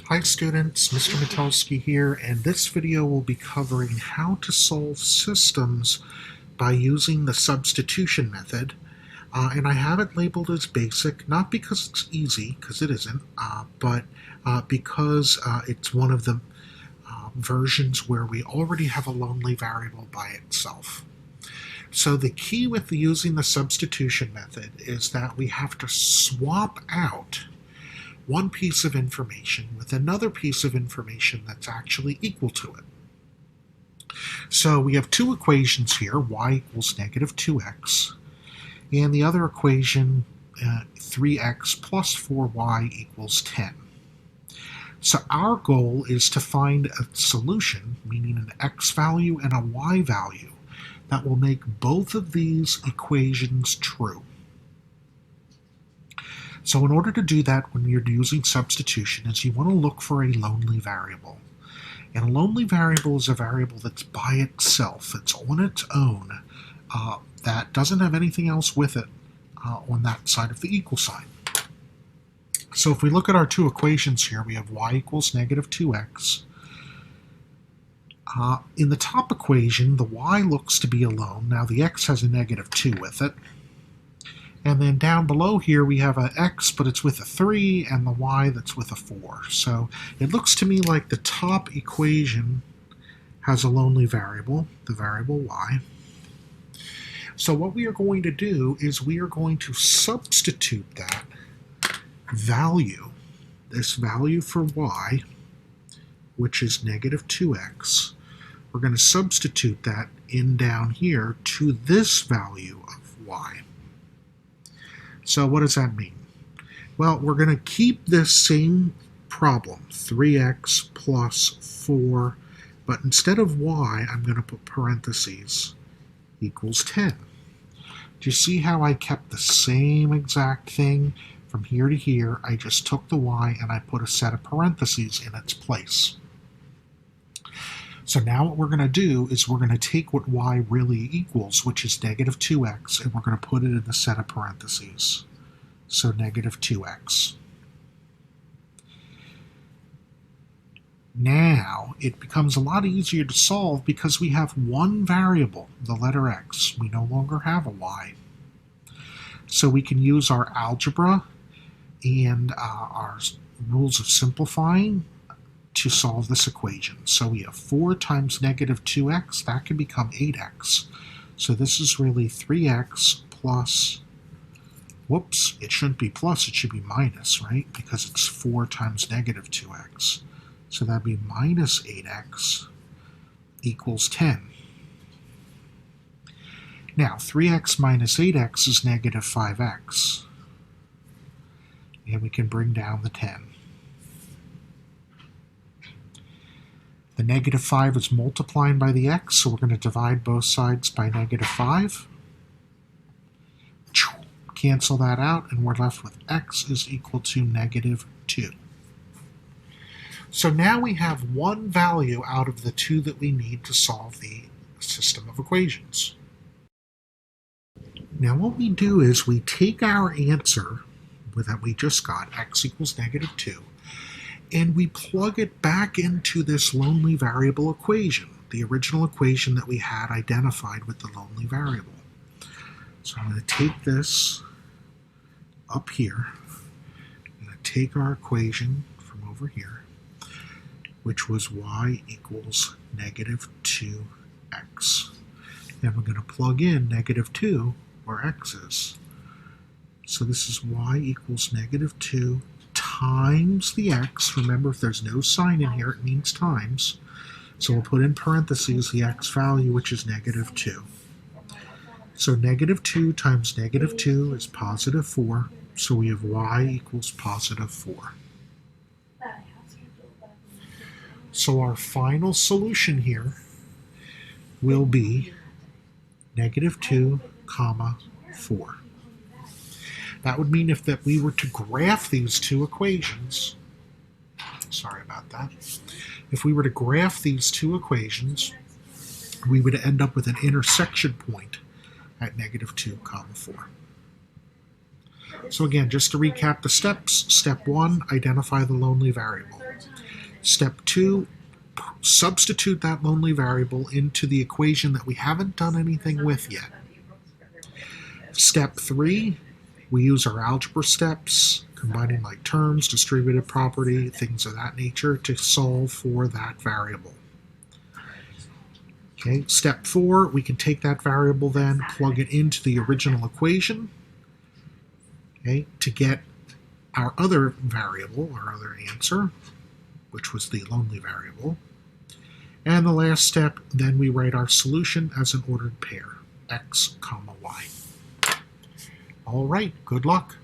Hi students, Mr. Metelsky here, and this video will be covering how to solve systems by using the substitution method. And I have it labeled as basic, not because it's easy, because it isn't, but because it's one of the versions where we already have a lonely variable by itself. So the key with using the substitution method is that we have to swap out one piece of information with another piece of information that's actually equal to it. So we have two equations here, y equals negative 2x, and the other equation, 3x plus 4y equals 10. So our goal is to find a solution, meaning an x value and a y value, that will make both of these equations true. So in order to do that when you're using substitution is you want to look for a lonely variable. And a lonely variable is a variable that's by itself, it's on its own, that doesn't have anything else with it on that side of the equal sign. So if we look at our two equations here, we have y equals negative 2x. In the top equation, the y looks to be alone. Now the x has a negative 2 with it. And then down below here we have an x, but it's with a 3, and the y that's with a 4. So it looks to me like the top equation has a lonely variable, the variable y. So what we are going to do is we are going to substitute that value, this value for y, which is negative 2x. We're going to substitute that in down here to this value of y. So what does that mean? Well, we're going to keep this same problem, 3x plus 4, but instead of y, I'm going to put parentheses, equals 10. Do you see how I kept the same exact thing from here to here? I just took the y and I put a set of parentheses in its place. So now what we're going to do is we're going to take what y really equals, which is negative 2x, and we're going to put it in the set of parentheses. So negative 2x. Now it becomes a lot easier to solve because we have one variable, the letter x. We no longer have a y. So we can use our algebra and our rules of simplifying to solve this equation. So we have 4 times negative 2x, that can become 8x. So this is really 3x plus, whoops, it shouldn't be plus, it should be minus, right? Because it's 4 times negative 2x. So that'd be minus 8x equals 10. Now 3x minus 8x is negative 5x. And we can bring down the 10. The negative 5 is multiplying by the x, so we're going to divide both sides by negative 5. Cancel that out, and we're left with x is equal to negative 2. So now we have one value out of the two that we need to solve the system of equations. Now what we do is we take our answer that we just got, x equals negative 2, and we plug it back into this lonely variable equation, the original equation that we had identified with the lonely variable. So I'm going to take this up here, I'm going to take our equation from over here, which was y equals negative 2x. And we're going to plug in negative 2 where x is. So this is y equals negative 2 times the x. Remember, if there's no sign in here, it means times. So we'll put in parentheses the x value, which is negative 2. So negative 2 times negative 2 is positive 4. So we have y equals positive 4. So our final solution here will be negative 2, comma 4. That would mean if we were to graph these two equations, sorry about that, if we were to graph these two equations, we would end up with an intersection point at negative 2, comma 4. So again, just to recap the steps, step 1, identify the lonely variable. Step 2, substitute that lonely variable into the equation that we haven't done anything with yet. Step 3, we use our algebra steps, combining like terms, distributive property, things of that nature, to solve for that variable. Okay, step 4, we can take that variable then, plug it into the original equation, okay, to get our other variable, our other answer, which was the lonely variable. And the last step, then we write our solution as an ordered pair, x, comma, y. All right, good luck.